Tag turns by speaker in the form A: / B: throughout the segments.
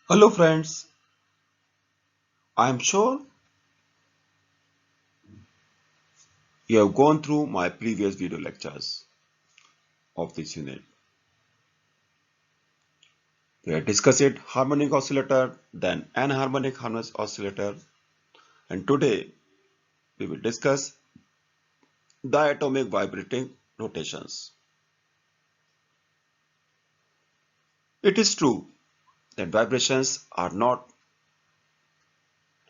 A: Hello friends, I am sure you have gone through my previous video lectures of this unit. We have discussed harmonic oscillator, then anharmonic harmonic oscillator, and today we will discuss diatomic vibrating rotations. It is true that vibrations are not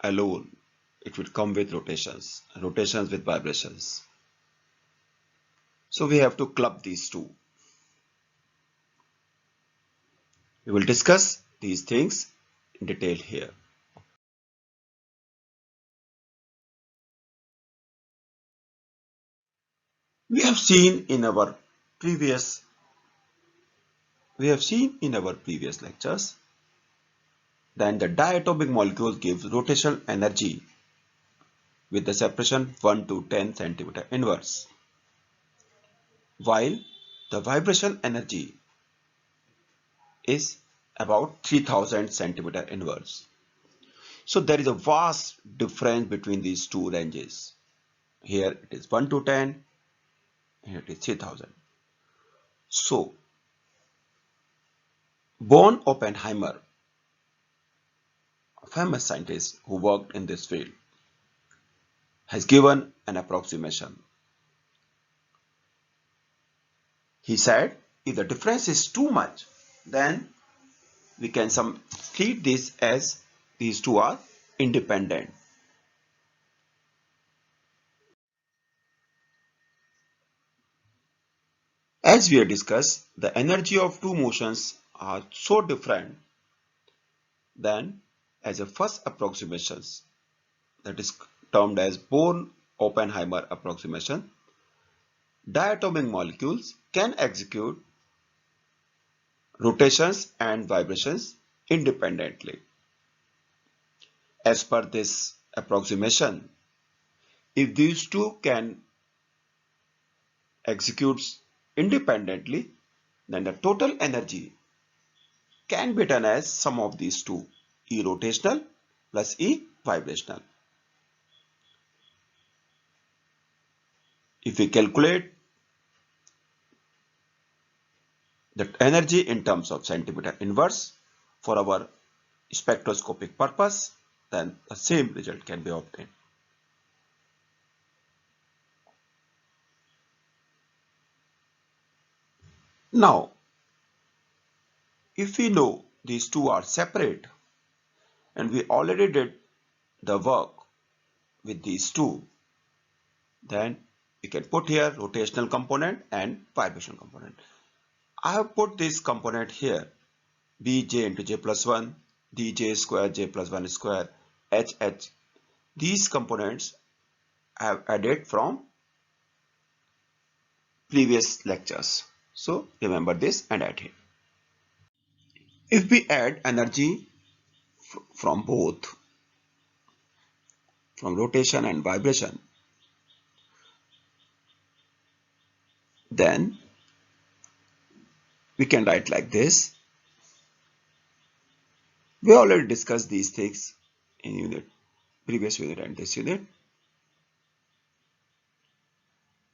A: alone. It will come with rotations, rotations with vibrations. So we have to club these two. We will discuss these things in detail here. We have seen in our previous lectures that the diatomic molecules give rotational energy with the separation 1 to 10 centimeter inverse, while the vibration energy is about 3000 centimeter inverse. So there is a vast difference between these two ranges. Here it is 1 to 10, here it is 3000. So Born Oppenheimer, a famous scientist who worked in this field, has given an approximation. He said if the difference is too much, then we can treat this as these two are independent. As we have discussed, the energy of two motions are so different than as a first approximations, that is termed as Born-Oppenheimer approximation. Diatomic molecules can execute rotations and vibrations independently. As per this approximation, if these two can execute independently, then the total energy can be done as sum of these two, E rotational plus E vibrational. If we calculate the energy in terms of centimeter inverse for our spectroscopic purpose, then the same result can be obtained. Now, if we know these two are separate and we already did the work with these two, then we can put here rotational component and vibration component. I have put this component here, bj into j plus 1, dj square j plus 1 square, hh. These components I have added from previous lectures. So remember this and add here. If we add energy from both, from rotation and vibration, then we can write like this. We already discussed these things in previous unit and this unit.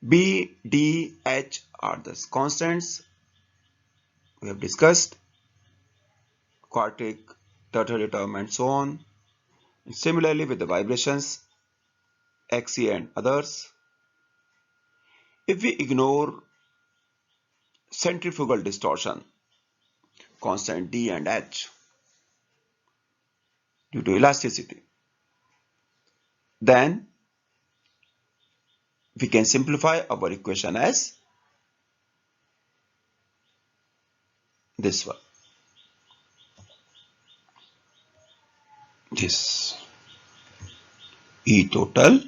A: B, D, H are the constants we have discussed, quartic, tertiary term and so on. And similarly with the vibrations, Xe and others. If we ignore centrifugal distortion, constant D and H due to elasticity, then we can simplify our equation as this one. This E total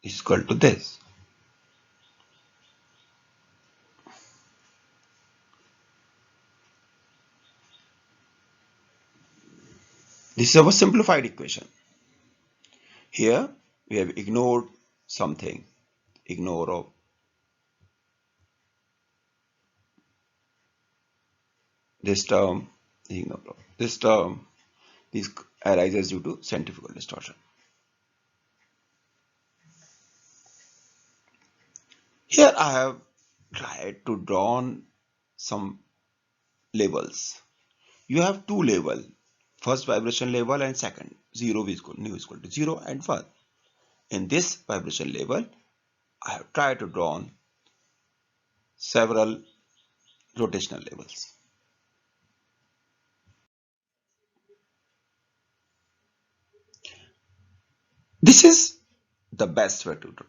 A: is equal to this. This is our simplified equation. Here we have ignored something. Ignore of this term No problem. This term, this arises due to centrifugal distortion. Here I have tried to draw on some labels. You have two labels, first vibration level and second, 0 is equal, nu is equal to 0 and 1. In this vibration level, I have tried to draw on several rotational levels. This is the best way to draw.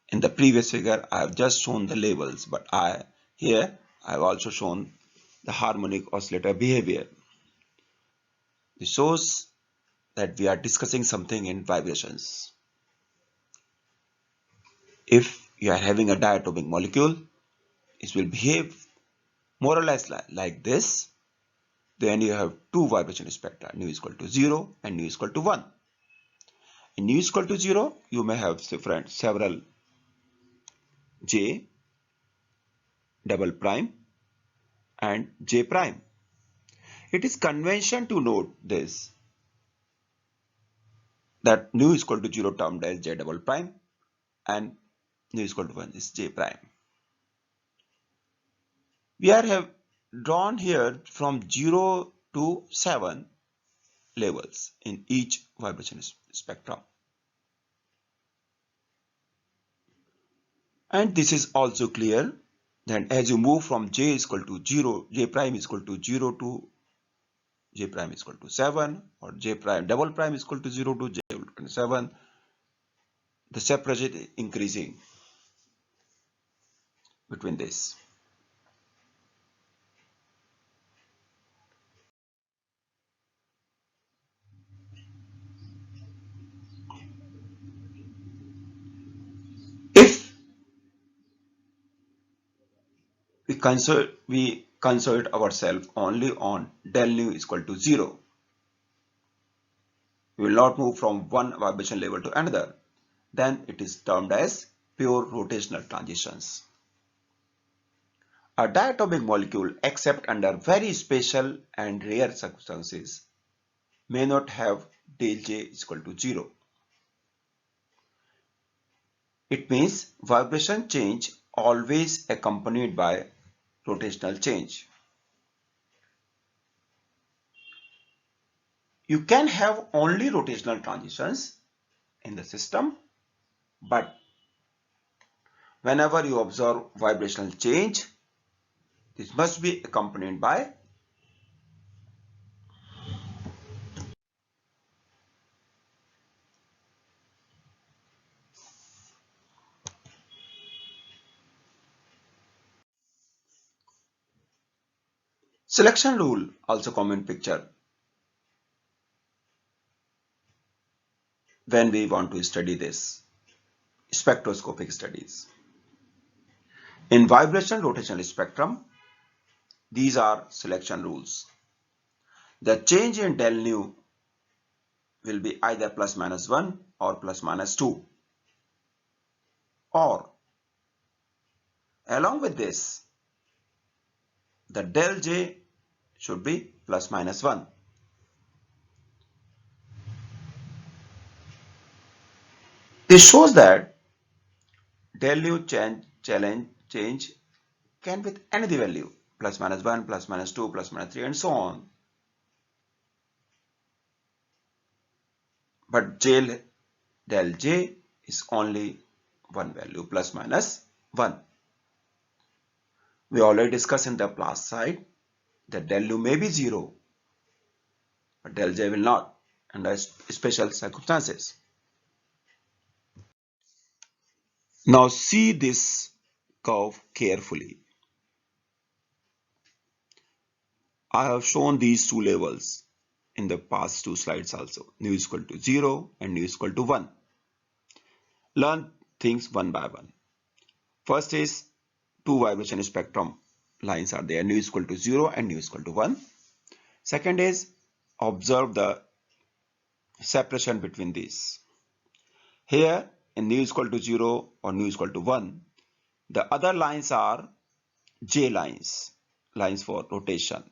A: In the previous figure, I have just shown the labels, but here I have also shown the harmonic oscillator behavior. This shows that we are discussing something in vibrations. If you are having a diatomic molecule, it will behave more or less like this. Then you have two vibration spectra, nu is equal to 0 and nu is equal to 1. In nu is equal to 0, you may have several J double prime and J prime. It is convention to note this, that nu is equal to 0 termed as J double prime and nu is equal to 1 is J prime. We have drawn here from 0 to 7 levels in each vibration spectrum. And this is also clear that as you move from J is equal to 0, J prime is equal to 0 to J prime is equal to 7, or J prime double prime is equal to 0 to J equal to 7, the separation is increasing between this. If we consult ourselves only on del nu is equal to 0, we will not move from one vibration level to another. Then it is termed as pure rotational transitions. A diatomic molecule, except under very special and rare circumstances, may not have del J is equal to 0. It means vibration change always accompanied by rotational change. You can have only rotational transitions in the system, but whenever you observe vibrational change, this must be accompanied by selection rule, also come in picture when we want to study this spectroscopic studies. In vibration rotational spectrum, these are selection rules. The change in del nu will be either plus minus 1 or plus minus 2, or along with this, the del J should be plus minus 1. This shows that del nu change can with any value, plus minus 1, plus minus 2, plus minus 3 and so on. But del J is only one value, plus minus 1. We already discussed in the plus side that del nu may be 0, but del J will not under special circumstances. Now see this curve carefully. I have shown these two levels in the past two slides also. Nu is equal to 0 and nu is equal to 1. Learn things one by one. First is two vibration spectrum lines are there. Nu is equal to 0 and nu is equal to 1. Second is observe the separation between these. Here in nu is equal to 0 or nu is equal to 1, the other lines are J lines. lines for rotation.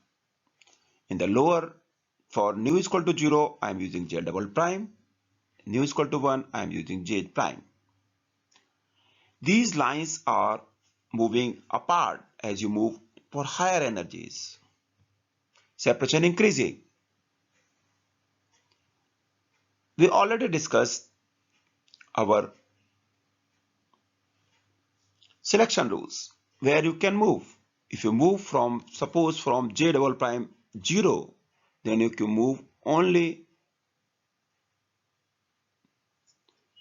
A: In the lower, for nu is equal to 0, I am using J double prime. Nu is equal to 1, I am using J prime. These lines are moving apart as you move for higher energies. Separation increasing. We already discussed our selection rules where you can move. If you move from, suppose from J double prime 0, then you can move only,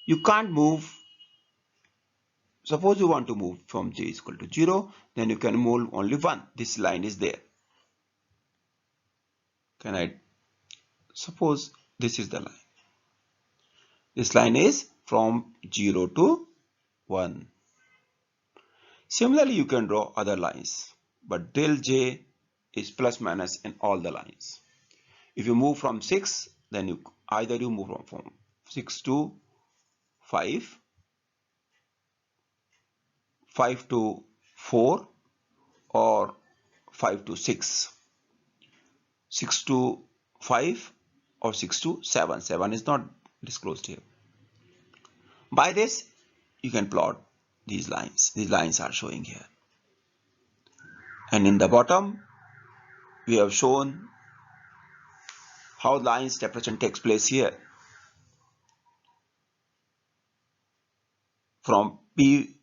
A: you can't move, suppose you want to move from J is equal to 0, then you can move only 1. This line is there. Can I, suppose this is the line. This line is from 0 to 1. Similarly, you can draw other lines, but del J is plus minus in all the lines. If you move from 6, then you either you move from 6 to 5, 5 to 4, or 5 to 6, 6 to 5, or 6 to 7. 7 is not disclosed here. By this, you can plot these lines. These lines are showing here. And in the bottom, we have shown how line separation takes place here. From P,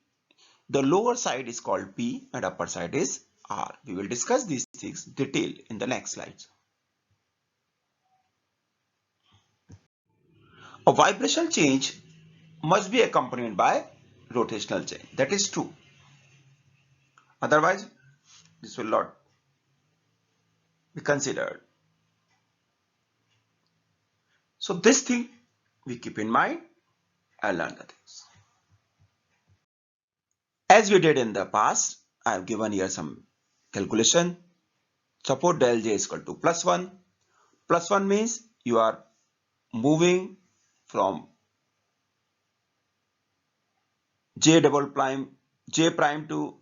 A: the lower side is called P and upper side is R. We will discuss these things detail in the next slides. A vibrational change must be accompanied by rotational change. That is true. Otherwise, this will not be considered. So this thing we keep in mind and learn the things. As we did in the past, I have given here some calculation. Suppose del J is equal to plus 1. Plus 1 means you are moving from J prime to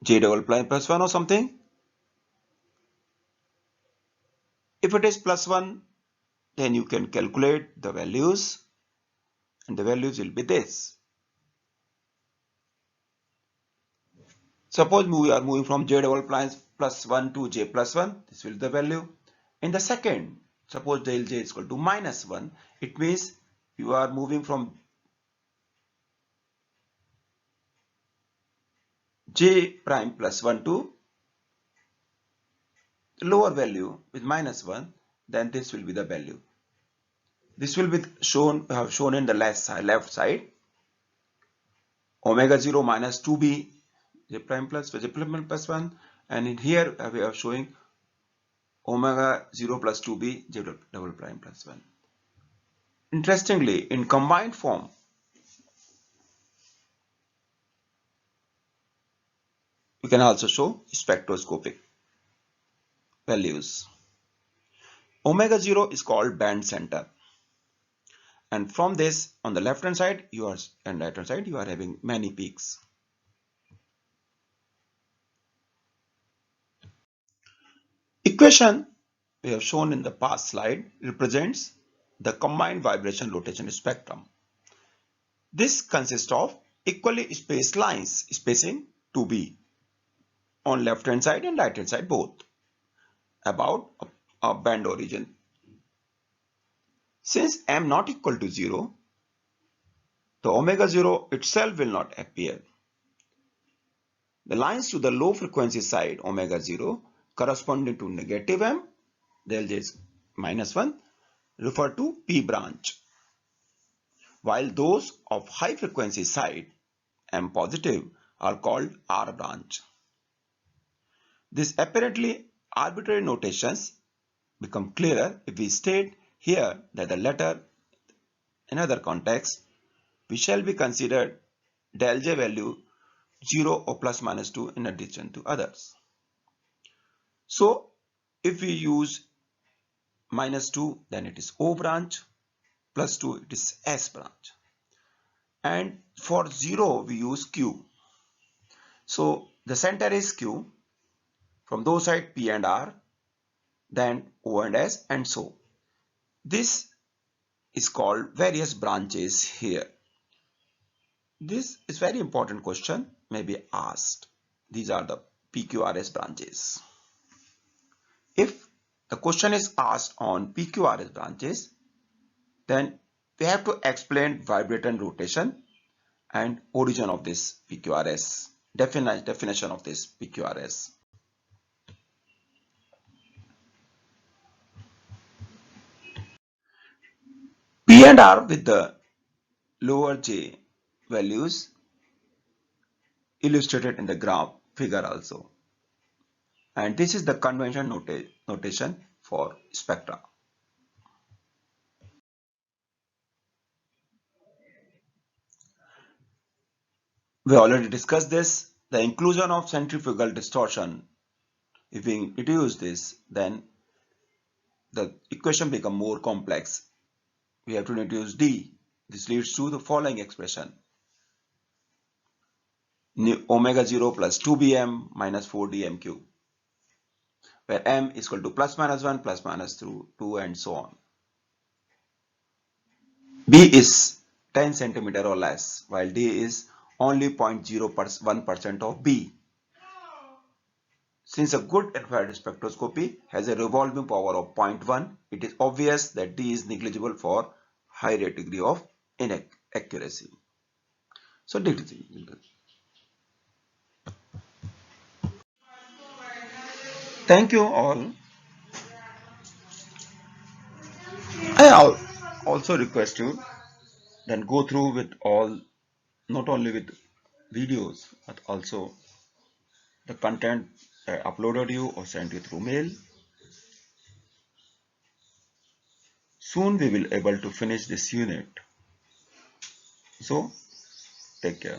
A: J double prime plus 1 or something. If it is plus 1, then you can calculate the values, and the values will be this. Suppose we are moving from J double prime plus 1 to J plus 1, this will be the value. In the second, suppose del J is equal to minus 1, it means you are moving from J prime plus 1 to lower value with minus 1, then this will be the value. This will be shown in the left side. Omega 0 minus 2b J prime plus 1, and in here we are showing omega 0 plus 2b J double prime plus 1. Interestingly, in combined form, we can also show spectroscopic values. Omega 0 is called band center, and from this, on the left hand side and right hand side, you are having many peaks. Equation we have shown in the past slide represents the combined vibration rotation spectrum. This consists of equally spaced lines, spacing 2b on left hand side and right hand side both, about a band origin. Since m not equal to 0, the omega 0 itself will not appear. The lines to the low frequency side omega 0 corresponding to negative m, del J is minus 1, refer to P branch, while those of high frequency side M positive are called R branch. These apparently arbitrary notations become clearer if we state here that the latter, in other contexts, we shall be considered del J value 0 or plus minus 2 in addition to others. So if we use minus 2, then it is O branch, plus 2 it is S branch, and for 0 we use Q. So The center is Q. From those side P and R, then O and S, and so. This is called various branches here. This is very important question may be asked. These are the PQRS branches. If the question is asked on PQRS branches, then we have to explain vibrator rotation and origin of this PQRS, definition of this PQRS. P and R with the lower J values illustrated in the graph figure also. And this is the convention notation for spectra. We already discussed this. The inclusion of centrifugal distortion. If we introduce this, then the equation becomes more complex. We have to introduce D. This leads to the following expression. Omega 0 plus 2bm minus 4dmq, where m is equal to plus minus 1 plus minus 2 and so on. B is 10 centimeter or less, while D is only 0.01% of B. Since a good infrared spectroscopy has a revolving power of 0.1, it is obvious that D is negligible for higher degree of inaccuracy. So thank you all. I also request you then go through with all, not only with videos, but also the content I uploaded you or sent you through mail. Soon we will able to finish this unit. So take care.